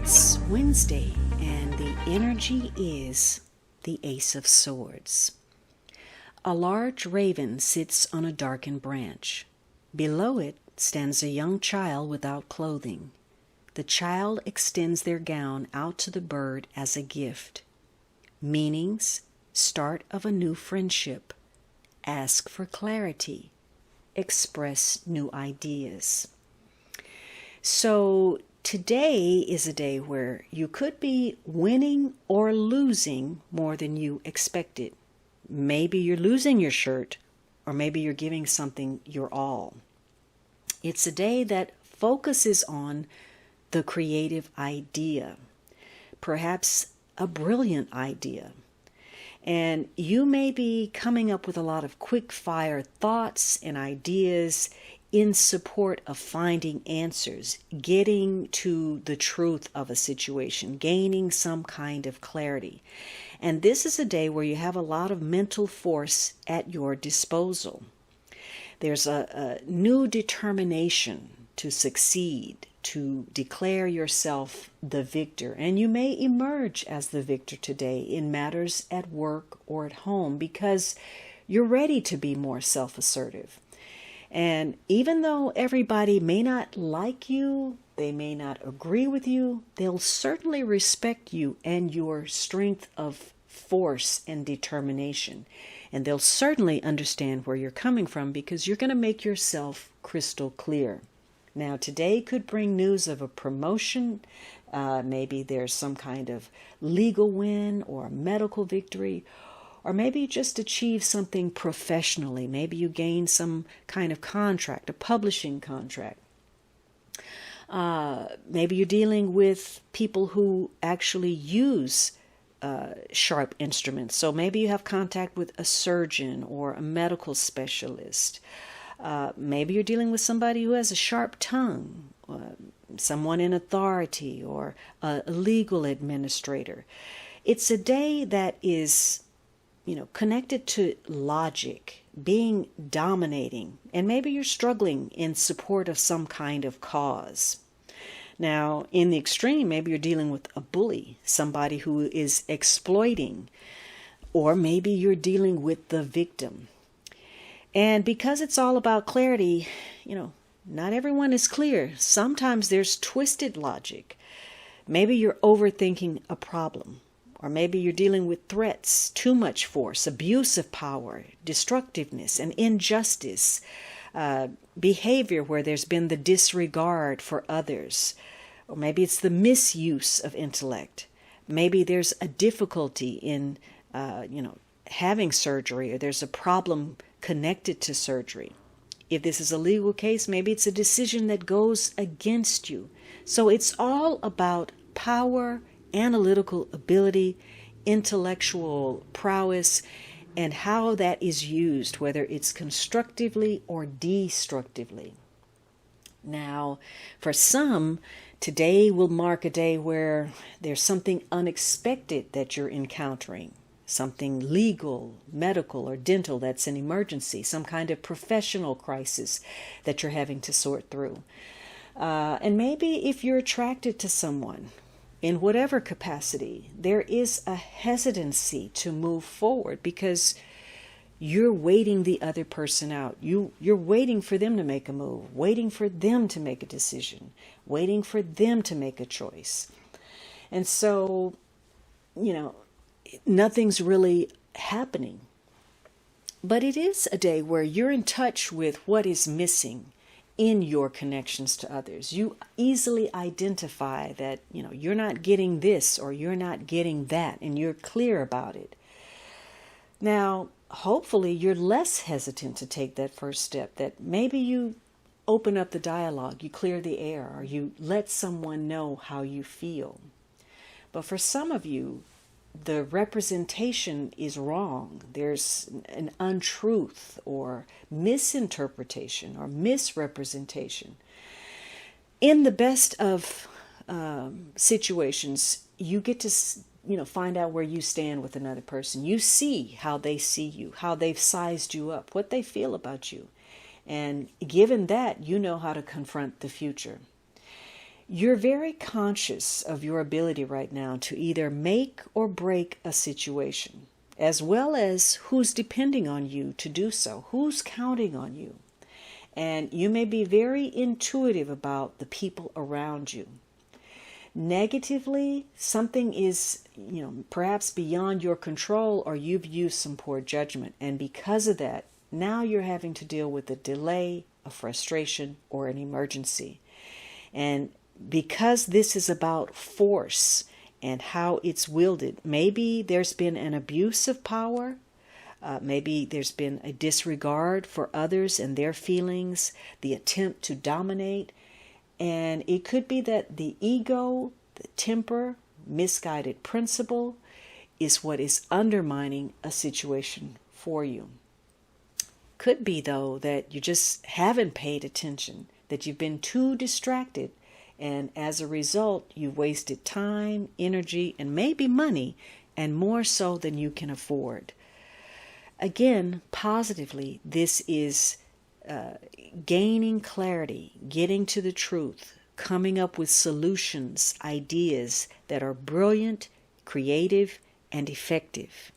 It's Wednesday, and the energy is the Ace of Swords. A large raven sits on a darkened branch. Below it stands a young child without clothing. The child extends their gown out to the bird as a gift. Meanings: start of a new friendship, ask for clarity, express new ideas. So today is a day where you could be winning or losing more than you expected. Maybe you're losing your shirt, or maybe you're giving something your all. It's a day that focuses on the creative idea, perhaps a brilliant idea. And you may be coming up with a lot of quick-fire thoughts and ideas in support of finding answers, getting to the truth of a situation, gaining some kind of clarity. And this is a day where you have a lot of mental force at your disposal. There's a new determination to succeed, to declare yourself the victor. And you may emerge as the victor today in matters at work or at home because you're ready to be more self-assertive. And even though everybody may not like you, they may not agree with you, they'll certainly respect you and your strength of force and determination. And they'll certainly understand where you're coming from because you're going to make yourself crystal clear. Now, today could bring news of a promotion. Maybe there's some kind of legal win or medical victory. Or maybe you just achieve something professionally. Maybe you gain some kind of contract, a publishing contract. Maybe you're dealing with people who actually use sharp instruments. So maybe you have contact with a surgeon or a medical specialist. Maybe you're dealing with somebody who has a sharp tongue, someone in authority, or a legal administrator. It's a day that is connected to logic, being dominating, and maybe you're struggling in support of some kind of cause. Now, in the extreme, maybe you're dealing with a bully, somebody who is exploiting, or maybe you're dealing with the victim. And because it's all about clarity, not everyone is clear. Sometimes there's twisted logic. Maybe you're overthinking a problem. Or maybe you're dealing with threats, too much force, abuse of power, destructiveness, and injustice, behavior where there's been the disregard for others. Or maybe it's the misuse of intellect. Maybe there's a difficulty in, having surgery, or there's a problem connected to surgery. If this is a legal case, maybe it's a decision that goes against you. So it's all about power, analytical ability, intellectual prowess, and how that is used, whether it's constructively or destructively. Now, for some, today will mark a day where there's something unexpected that you're encountering, something legal, medical, or dental that's an emergency, some kind of professional crisis that you're having to sort through. And maybe if you're attracted to someone, in whatever capacity, there is a hesitancy to move forward because you're waiting the other person out. You're waiting for them to make a move, waiting for them to make a decision, waiting for them to make a choice. And so, nothing's really happening. But it is a day where you're in touch with what is missing in your connections to others. You easily identify that, you're not getting this or you're not getting that, and you're clear about it. Now, hopefully you're less hesitant to take that first step, that maybe you open up the dialogue, you clear the air, or you let someone know how you feel. But for some of you, the representation is wrong. There's an untruth or misinterpretation or misrepresentation. In the best of situations, you get to find out where you stand with another person. You see how they see you, how they've sized you up, what they feel about you. And given that, you know how to confront the future. You're very conscious of your ability right now to either make or break a situation, as well as who's depending on you to do so, who's counting on you. And you may be very intuitive about the people around you. Negatively, something is, perhaps beyond your control, or you've used some poor judgment. And because of that, now you're having to deal with a delay, a frustration, or an emergency. And because this is about force and how it's wielded, maybe there's been an abuse of power. Maybe there's been a disregard for others and their feelings, the attempt to dominate. And it could be that the ego, the temper, misguided principle is what is undermining a situation for you. Could be, though, that you just haven't paid attention, that you've been too distracted, and as a result, you've wasted time, energy, and maybe money, and more so than you can afford. Again, positively, this is gaining clarity, getting to the truth, coming up with solutions, ideas that are brilliant, creative, and effective.